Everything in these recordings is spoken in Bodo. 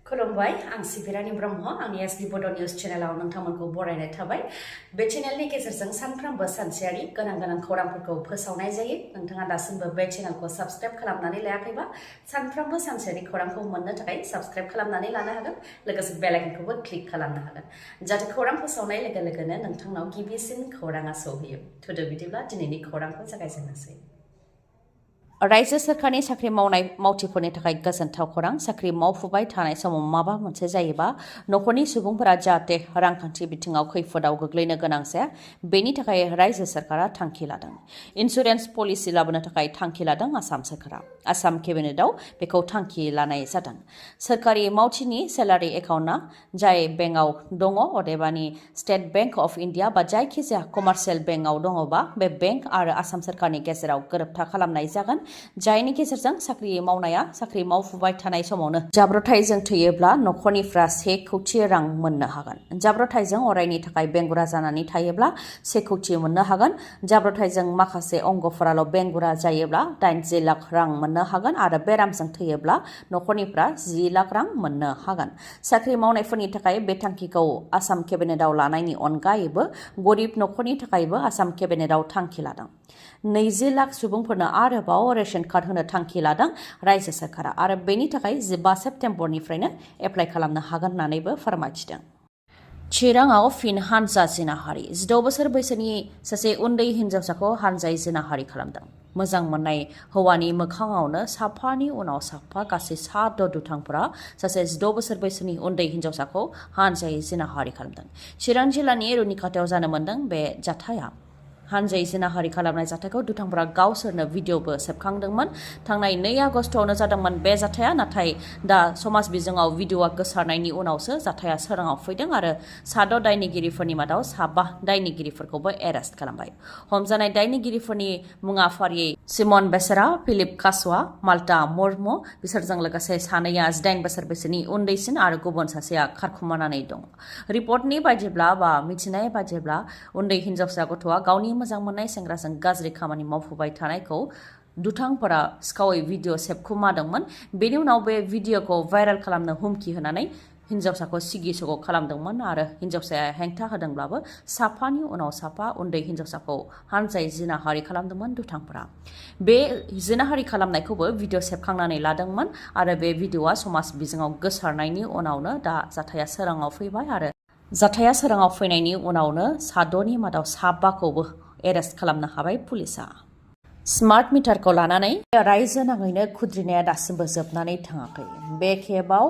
खुलुमबाय आं सिबि रानि ब्रह्म आंनि एसबि बड' निउज चेनेलाव नोंथांमोनखौ बरायनाय थाबाय बे चेनेलनि गेजेरजों सानफ्रोमबो सानसेयारि गोनां खौरांफोरखौ फोसावनाय जायो नोंथाङा दासिमबो बे चेनेलखौ साबस्क्राइब खालामनानै लायाखैबा सानफ्रोमबो सानसेयारि खौरांखौ मोननो थाखाय साबस्क्राइब खालामनानै लानो हागोन लोगोसे बेल आइकनखौबो क्लिक खालामनो हागोन जाहाथे खौरां फोसावनाय लोगो लोगोनो नोंथांनाव गिबिसिन खौराङा सौहैयो थुदो बिदिब्ला दिनैनि खौरांखौ जागायजेननोसै रायजो सोरखारनि साख्रि मावनाय मावथिफोरनि थाखाय गोजोनथाव खौरां साख्रि मावफुबाय थानाय समाव माबा मोनसे जायोबा नखरनि सुबुंफोरा जाहाथे रांखान्थि बिथिङाव खैफोदाव गोग्लैनो गोनां जाया बेनि थाखाय रायजो सोरखारा थांखि लादों इन्सुरेन्स पलिसि लाबोनो थाखाय थांखि लादों आसाम सोरखारा आसाम केबिनेटआव बेखौ थांखि लानाय जादों सोरखारि मावथिनि सेलारि एकाउन्टआ जाय बेंकआव दङ अदेबानि स्टेट बेंक अफ इन्डिया बा जायखिजाया कमार्शियेल बेंकआव दङबा बे बेंक आरो आसाम सोरखारनि गेजेराव गोरोबथा खालामनाय जागोन जायनि गेजेरजों साख्रि मावनाया साख्रि मावफुबाय थानाय समावनो जाब्रथायजों थैयोब्ला नखरनिफ्रा 1 कौटि रां मोननो हागोन जाब्रथायजों अरायनि थाखाय बेंगुरा जानानै थायोब्ला 1 कौटि मोननो हागोन जाब्रथायजों माखासे अंगफोराल' बेंगुरा जायोब्ला 80 लाख रां मोननो हागोन आरो बेरामजों थैयोब्ला नखरनिफ्रा 10 लाख रां मोननो हागोन साख्रि मावनायफोरनि थाखाय बे थांखिखौ आसाम केबिनेटआव लानायनि अनगायैबो गरिब नखरनि थाखायबो आसाम केबिनेटआव थांखि लादों 20 लाख सुबुंफोरनो आरोबाव रेशन कार्ड होनो थांखि लादों रायजो सोरखारा आरो बेनि थाखाय 15 सेप्तेम्बरनिफ्रायनो एप्लाइ खालामनो हागोन होननानैबो फोरमायथिदों चिराङाव फिन हानजा जिनाहारि 16 बोसोर बैसोनि सासे उन्दै हिन्जावसाखौ हानजायै जिनाहारि खालामदों मोजां मोननाय हौवानि मोखाङावनो साफानि उनाव साफा गासै 7 दुथांफोरा सासे 16 बोसोर बैसोनि उन्दै हिन्जावसाखौ हानजायै जिनाहारि खालामदों चिरां जिल्लानि रुनिखाथायाव जानो मोनदों बे जाथाया हानजायै जिनाहारि खालामनाय जाथायखौ दुथांफोरा गावसोरनो भिडिअबो सेबखांदोंमोन थांनाय 2 आगस्टआवनो जादोंमोन बे जाथाया नाथाय दा समाज बिजोङाव भिडिअआ गोसारनायनि उनावसो जाथाया सोराङाव फैदों आरो 7 दायनिगिरिफोरनि मादाव 5 दायनिगिरिफोरखौबो एरेस्ट खालामबाय हमजानाय दायनिगिरिफोरनि मुङा फारियै सिमन बेसेरा फिलिप कासवा माल्टा मुर्मु बिसोरजों लोगोसे सानैया 18 बोसोर बैसोनि उन्दैसिन आरो गुबुन सासेया खारखुमानानै दं रिपर्टनि बायदिब्ला बा मिथिनाय बायदिब्ला उन्दै हिन्जावसा गथ'आ गावनि मोजां मोननाय सेंग्राजों गाज्रि खामानि मावफुबाय थानायखौ दुथांफोरा सिखावै भिडिअ सेबखुमादोंमोन बेनि उनाव बे भिडिअखौ भाइरेल खालामनो हुमखि होनानै हिन्जावसाखौ सिगि सग' खालामदोंमोन आरो हिन्जावसाया हेंथा होदोंब्लाबो साफानि उनाव साफा उन्दै हिन्जावसाखौ हानजायै जिनाहारि खालामदोंमोन दुथांफोरा बे जिनाहारि खालामनायखौबो भिडिअ सेबखांनानै लादोंमोन आरो बे भिडिअआ समाज बिजोङाव गोसारनायनि उनावनो दा जाथाया सोराङाव फैबाय आरो जाथाया सोराङाव फैनायनि उनावनो 7नि मादाव 5खौबो एरेस्ट खालामनो हाबाय पुलिसा स्मार्ट मिटारखौ लानानै रायजो नाङैनो खुद्रिनाया दासिमबो जोबनानै थाङाखै बे खेबाव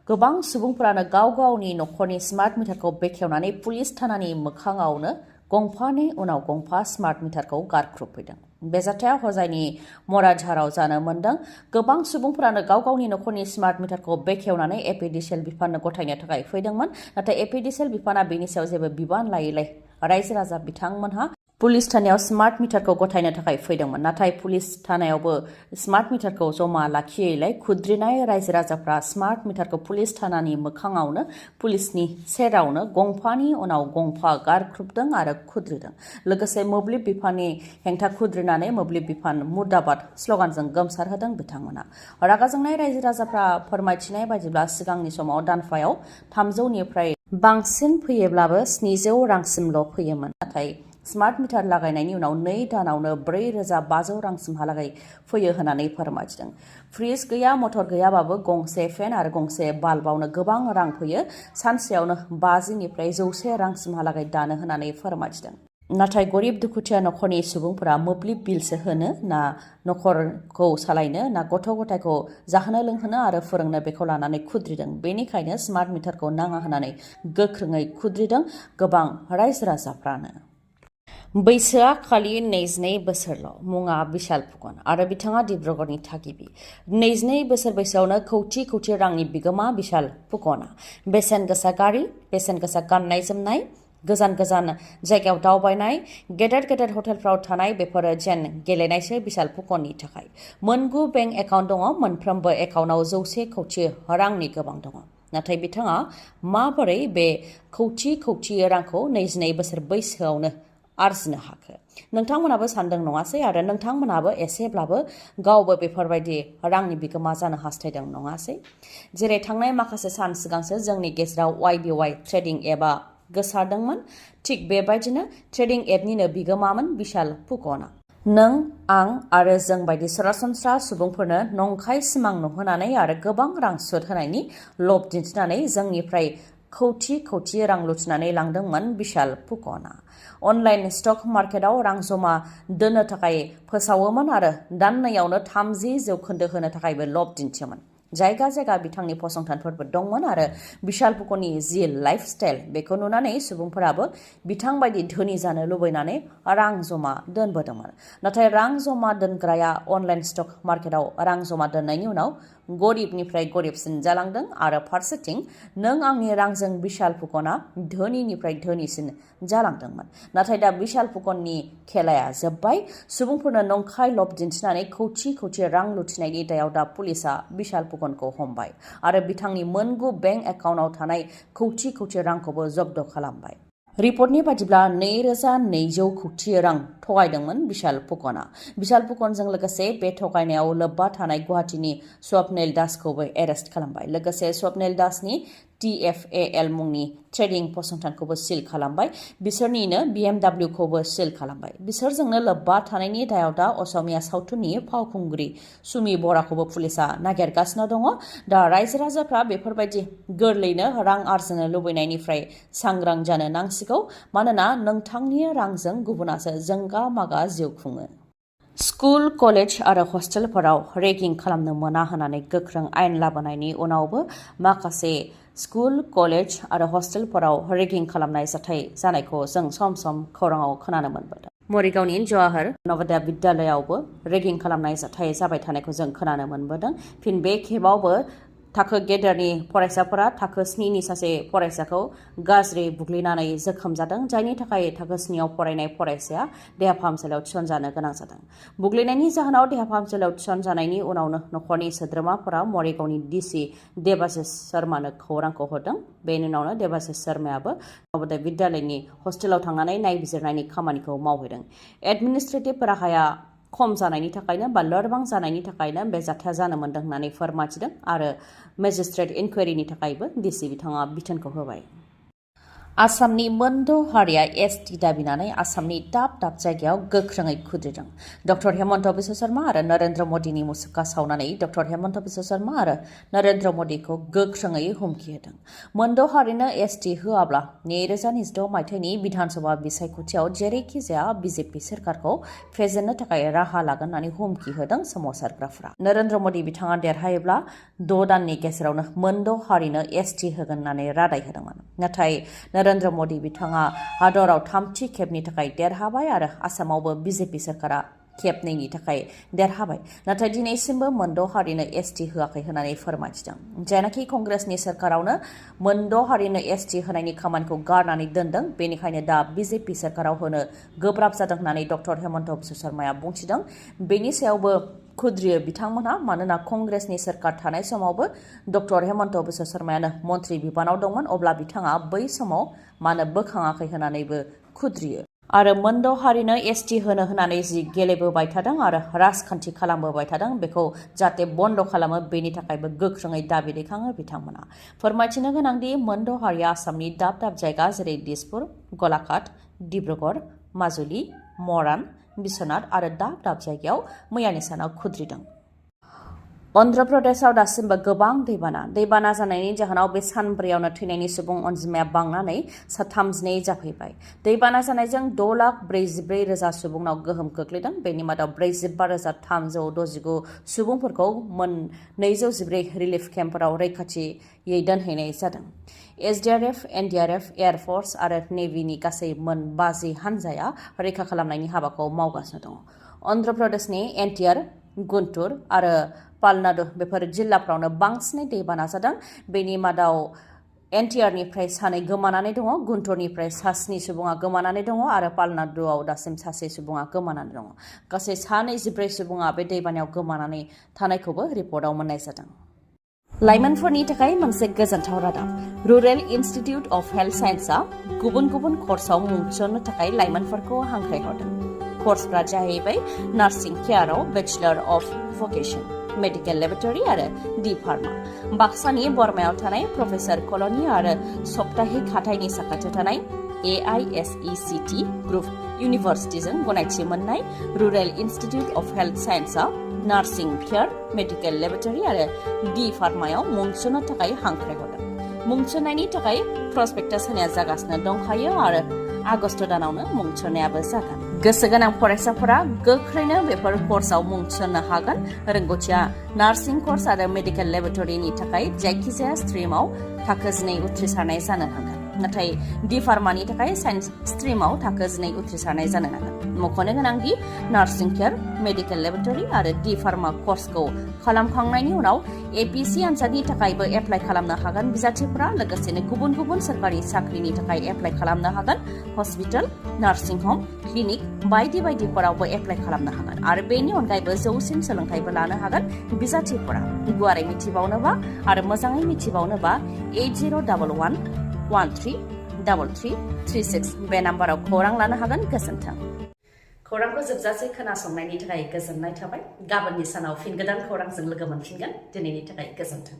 गोबां सुबुंफोरानो गाव गावनि नखरनि स्मार्ट मिटारखौ बेखेवनानै पुलिस थानानि मोखाङावनो गंफानि उनाव गंफा स्मार्ट मिटारखौ गारख्रुबफैदों बे जाथाया हजायनि मराझाराव जानो मोनदों गोबां सुबुंफोरानो गाव गावनि नखरनि स्मार्ट मिटारखौ बेखेवनानै एपिडिसिएल बिफाननो गथायनो थाखाय फैदोंमोन नाथाय एपिडिसिएल बिफाना बेनि सायाव जेबो बिबान लायैलाय रायजो राजा बिथांमोनहा पुलिस थानायाव स्मार्ट मिटारखौ गथायनो थाखाय फैदोंमोन नाथाय पुलिस थानायावबो स्मार्ट मिटारखौ जमा लाखियैलाय खुद्रिनाय रायजो राजाफ्रा स्मार्ट मिटारखौ पुलिस थानानि मोखाङावनो पुलिसनि सेरावनो गंफानि उनाव गंफा गारख्रुबदों आरो खुद्रिदों लोगोसे मोब्लिब बिफाननि हेंथा खुद्रिनानै मोब्लिब बिफान मुर्दाबाद स्लगानजों गोमसारहोदों बिथांमोना रागा जोंनाय रायजो राजाफ्रा फोरमायथिनाय बायदिब्ला सिगांनि समाव दानफायाव 300निफ्राय बांसिन फैयोब्लाबो 700 रांसिमल' फैयोमोन नाथाय स्मार्ट मिटार लागायनायनि उनाव 2 दानावनो 4500 रांसिमहालागै फैयो होननानै फोरमायथिदों फ्रिज गैया मटर गैयाबाबो गंसे फेन आरो गंसे बाल्बावनो गोबां रां फैयो सानसेयावनो 50निफ्राय 100 रांसिमहालागै दानो होननानै फोरमायथिदों नाथाय गरिब दुखुथिया नखरनि सुबुंफोरा मोब्लिब बिलसो होनो ना नखरखौ सालायनो ना गथ' गथायखौ जाहोनो लोंहोनो आरो फोरोंनो बेखौ लानानै खुद्रिदों बेनिखायनो स्मार्ट मिटारखौ नाङा होननानै गोख्रोङै खुद्रिदों गोबां रायजो राजाफ्रानो बैसोआ खालि 22 बोसोरल' मुङा बिशाल फुकन आरो बिथाङा डिब्रुगड़नि थागिबि 22 बोसोर बैसोआवनो कौटि रांनि बिगोमा बिशाल फुकना बेसेन गोसा गारि बेसेन गोसा गाननाय जोमनाय गोजान जायगायाव दावबायनाय गेदेर हटेलफ्राव थानाय बेफोरो जेन गेलेनायसो बिशाल फुकननि थाखाय 9 बेंक एकाउन्ट दङ मोनफ्रोमबो एकाउन्टआव 100 कौटि रांनि गोबां दङ नाथाय बिथाङा माबोरै बे कौटि रांखौ 22 बोसोर बैसोआवनो आरजिनो हाखो नोंथांमोनाबो सानदों नङासै आरो नोंथांमोनाबो एसेब्लाबो गावबो बेफोरबायदि रांनि बिगोमा जानो हास्थायदों नङासै जेरै थांनाय माखासे सान सिगांसो जोंनि गेजेराव YBY ट्रेडिं एपआ गोसारदोंमोन थिग बेबायदिनो ट्रेडिं एपनिनो बिगोमामोन बिशाल फुकना नों आं आरो जों बायदि सरासनस्रा सुबुंफोरनो नंखाय सिमां नुहोनानै आरो गोबां रां सुद होनायनि लब दिन्थिनानै जोंनिफ्राय खौथि रां लुथिनानै लांदोंमोन बिशाल फुकना अनलाइन स्टक मार्केटआव रां जमा दोननो थाखाय फोसावोमोन आरो दाननैयावनो 30% होनो थाखायबो लब दिन्थियोमोन जायगा बिथांनि फसंथानफोरबो दंमोन आरो बिशाल फुकननि जि लाइफस्टाइल बेखौ नुनानै सुबुंफोराबो बिथां बायदि धोनि जानो लुबैनानै रां जमा दोनबोदोंमोन नाथाय रां जमा दोनग्राया अनलाइन स्टक मार्केटआव रां जमा दोननायनि उनाव गरिबनिफ्राय गरिबसिन जालांदों आरो फारसेथिं नों आंनि रांजों बिशाल फुकना धोनिनिफ्राय धोनिसिन जालांदोंमोन नाथाय दा बिशाल फुकननि खेलाया जोब्बाय सुबुंफोरनो नंखाय लब दिन्थिनानै खौथि रां लुथिनायनि दायाव दा पुलिसा बिशाल फुकनखौ हमबाय आरो बिथांनि मोनगु बेंक एकाउन्टआव थानाय खौथि रांखौबो जब्द खालामबाय रिपर्टनि बादिब्ला 2200 खौथि रां थगायदोंमोन बिशाल फुकनजों लोगोसे बे थगायनायाव लोब्बा थानाय गुवाहाटीनि स्वप्निल दासखौबो एरेस्ट खालामबाय लोगोसे स्वप्निल दासनि TFAL मुंनि ट्रेडिं फसंथानखौबो सिल खालामबाय बिसोरनिनो BMW खौबो सिल खालामबाय बिसोरजोंनो लोब्बा थानायनि दायाव दा असमिया सावथुननि फावखुंग्रि सुमि बराखौबो पुलिसा नागिरगासिनो दङ दा रायजो राजाफ्रा बेफोरबायदि गोरलैनो रां आरजिनो लुबैनायनिफ्राय सांग्रां जानो नांसिगौ मानोना नोंथांनि रांजों गुबुनासो जोंगा मागा जिउ खुङो स्कुल कलेज आरो हस्टेलफोराव रेगिं खालामनो मोना होननानै गोख्रों आयेन लाबोनायनि उनावबो माखासे स्कुल कलेज आरो हस्टेलफोराव रेगिं खालामनाय जाथाय जानायखौ जों सम खौराङाव खोनानो मोनबोदों मरिगावनि जवाहर नवोदय विद्यालयावबो रेगिं खालामनाय जाथाय जाबाय थानायखौ जों खोनानो मोनबोदों फिन बे खेबावबो थाखो गेदेरनि फरायसाफोरा थाखो 7नि सासे फरायसाखौ गाज्रि बुग्लिनानै जोखोम जादों जायनि थाखाय थाखो 7आव फरायनाय फरायसाया देहा फाहामसालियाव थिसनजानो गोनां जादों बुग्लिनायनि जाहोनाव देहा फाहामसालियाव थिसनजानायनि उनावनो नखरनि सोद्रोमाफोरा मरिगावनि DC देबासिस शर्मानो खौरांखौ होदों बेनि उनावनो देबासिस शर्मायाबो नवोदय विद्यालयनि हस्टेलाव थांनानै नायबिजिरनायनि खामानिखौ मावहैदों एडमिनिस्ट्रेटिभ राहाया खम जानायनि थाखायनो बा लोरबां जानायनि थाखायनो बे जाथाया जानो मोन्दों होननानै फोरमायथिदों आरो मेजिस्ट्रेट इनकुवेरिनि थाखायबो DC बिथाङा बिथोनखौ होबाय आसामनि मोनद' हारिया ST दाबिनानै आसामनि दाब जायगायाव गोख्रोङै खुद्रिदों डक्टर हेमन्त बिश्व शर्मा आरो नरेन्द्र मदिनि मुसुखा सावनानै डक्टर हेमन्त बिश्व शर्मा आरो नरेन्द्र मदिखौ गोख्रोङै हुमखि होदों मोनद' हारिनो ST होआब्ला 2026 मायथाइनि बिधानसभा बिसायख'थियाव जेरैखि जाया BJP सोरखारखौ फेजेननो थाखाय राहा लागोन होननानै हुमखि होदों सोमावसारग्राफ्रा नरेन्द्र मदि बिथाङा देरहायोब्ला 6 दाननि गेजेरावनो मोनद' हारिनो ST होगोन होननानै रादाय होदोंमोन नाथाय नरेन्द्र मदि बिथाङा हादराव 3थि खेबनि थाखाय देरहाबाय आरो आसामावबो BJP सोरखारा खेबनैनि थाखाय देरहाबाय नाथाय दिनैसिमबो मोनद' हारिनो ST होआखै होननानै फोरमायथिदों जायनाखि कंग्रेसनि सोरखारावनो मोनद' हारिनो ST होनायनि खामानिखौ गारनानै दोनदों बेनिखायनो दा BJP सोरखाराव होनो गोब्राब जादों होननानै डक्टर हेमन्त बिश्व शर्माया बुंथिदों बेनि सायावबो खुद्रियो बिथांमोनहा मानोना कंग्रेसनि सोरखार थानाय समावबो डक्टर हेमन्त बिश्व शर्मायानो मन्त्रि बिबानाव दंमोन अब्ला बिथाङा बै समाव मानो बोखाङाखै होननानैबो खुद्रियो आरो मोनद' हारिनो ST होनो होननानै जि गेलेबोबाय थादों आरो राजखान्थि खालामबोबाय थादों बेखौ जाहाथे बन्द खालामो बेनि थाखायबो गोख्रोङै दाबि दैखाङो बिथांमोना फोरमायथिनो गोनांदि मोनद' हारिया आसामनि दाब जायगा जेरै दिसपुर गलाघाट डिब्रुगड़ माजुलि मरान बिश्वनाथ आरो दाब जायगायाव मैयानि सानाव खुद्रिदों अन्ध्र प्रदेशआव दासिमबो गोबां दैबाना जानायनि जाहोनाव बे सानब्रैयावनो थैनायनि सुबुं अनजिमाया बांनानै 32 जाफैबाय दैबाना जानायजों 6,44,000 सुबुंनाव गोहोम खोख्लैदों बेनि मादाव 45,369 सुबुंफोरखौ मोन 214 रिलिफ केम्पफोराव रैखाथियै दोनहैनाय जादों SDRF, NDRF, एयारफोर्स आरो नेभिनि गासै मोन 50 हानजाया रैखा खालामनायनि हाबाखौ मावगासिनो दङ अन्ध्र प्रदेशनि NTR गुन्टुर आरो पालनाडु बेफोर जिल्लाफ्रावनो बांसिनै दैबाना जादों बेनि मादाव NTRनिफ्राय 2 गोमानानै दङ गुन्टुरनिफ्राय 7 सुबुङा गोमानानै दङ आरो पालनाडुआव दासिम 1 सुबुङा गोमानानै दङ गासै 24 सुबुङा बे दैबानायाव गोमानानै थानायखौबो रिपर्टआव मोननाय जादों लाइमोनफोरनि थाखाय मोनसे गोजोनथाव रादाब रुरेल इनस्टिट्यूट अफ हेल्थ साइन्सआ गुबुन गुबुन कर्सआव मुं थिसननो थाखाय लाइमोनफोरखौ हांख्रायहरदों। कर्सफोरा जाहैबाय नार्सिं केयाराव bachelor of vocation, medical laboratory आरो डी फार्मा। बाक्सानि बरमायाव थानाय प्रफेसर कल'नि आरो सप्ताहिक हाथाइनि साखाथियाव थानाय AISECT ग्रुप इउनिभार्सिटिजों गनायथि मोननाय रुरेल इनस्टिट्यूट अफ हेल्थ साइन्सआ नार्सिं केयार, मेडिकेल लेबरेटरी आरो डी फार्मायाव मुं थिसननो थाखाय हांख्रायहरदों। मुं थिसननायनि थाखाय प्रस्पेक्टास होनाया जागासिनो दंखायो आरो आगस्ट दानावनो मुं थिसननायाबो जागोन। गोसो गोनां फरायसाफोरा गोख्रैनो बेफोर कर्सआव मुं थिसननो हागोन। रोंग'थिया नार्सिं कर्स आरो मेडिकेल लेबरेटरीनि थाखाय जायखिजाया स्ट्रिमाव थाखो 2 उथ्रिसारनाय जानो नांगोन। नाथाय डी फार्मानि थाखाय साइन्स स्ट्रिमाव थाखो 2 उथ्रिसारनाय जानो नांगोन। मख'नो गोनांदि नार्सिं केयार, मेडिकेल लेबरेटरी आरो डी फार्मा कर्सखौ खालामखांनायनि उनाव APC आनजादनि थाखायबो एप्लाइ खालामनो हागोन बिजाथिफोरा। लोगोसेनो गुबुन गुबुन सोरखारि साख्रिनि थाखाय एप्लाइ खालामनो हागोन। हस्पिटाल, नार्सिं हम, क्लिनिक बायदि बायदिफोरावबो एप्लाइ खालामनो हागोन आरो बेनि अनगायैबो जौसिन सोलोंथाइबो लानो हागोन बिजाथिफोरा। गुवारै मिथिबावनोबा आरो मोजाङै मिथिबावनोबा 8011133336 बे नाम्बाराव खौरां लानो हागोन। गोजोन्थों। खौरांखौ जोबजासे खोनासंनायनि थाखाय गोजोननाय थाबाय। गाबोननि सानाव फिन गोदान खौरांजों लोगो मोनफिनगोन। दिनैनि थाखाय गोजोन्थों।